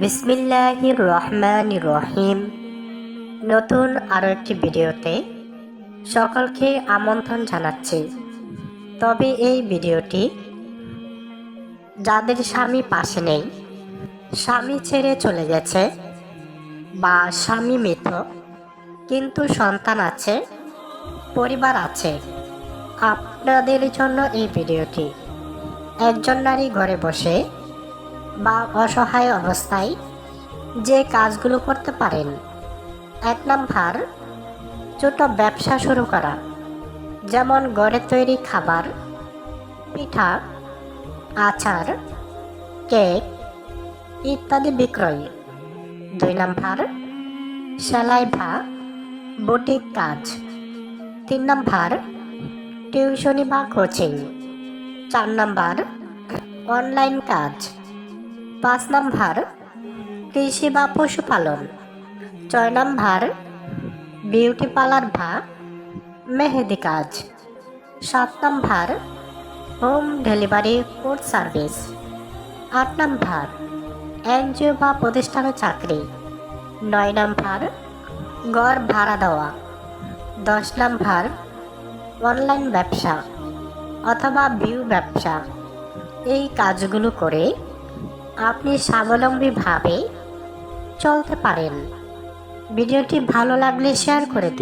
বিসমিল্লাহির রহমানির রহিম। নতুন আরও একটি ভিডিওতে সকলকে আমন্ত্রণ জানাচ্ছি। তবে এই ভিডিওটি যাদের স্বামী পাশে নেই, স্বামী ছেড়ে চলে গেছে বা স্বামী মৃত কিন্তু সন্তান আছে, পরিবার আছে, আপনাদের জন্য এই ভিডিওটি। একজন নারী ঘরে বসে বা অসহায় অবস্থায় যে কাজগুলো করতে পারেন। 1 নাম্বার, ছোট ব্যবসা শুরু করা, যেমন ঘরে তৈরি খাবার, পিঠা, আচার, কেক ইত্যাদি বিক্রয়। 2 নাম্বার, সেলাই বা বুটিক কাজ। 3 নাম্বার, টিউশনি বা কোচিং। 4 নাম্বার, অনলাইন কাজ। 5 নাম্বার, কৃষি বা পশুপালন। 6 নাম্বার, বিউটি পার্লার বা মেহেদি কাজ। 7 number, home delivery food service. 8 number, NGO বা প্রতিষ্ঠানে চাকরি। 9 নাম্বার, ঘর ভাড়া দেওয়া। 10 নাম্বার, অনলাইন ব্যবসা অথবা ভিউ ব্যবসা। এই কাজগুলো করে আপনি স্বাবলম্বীভাবে চলতে পারেন। ভিডিওটি ভালো লাগলে শেয়ার করে দিন।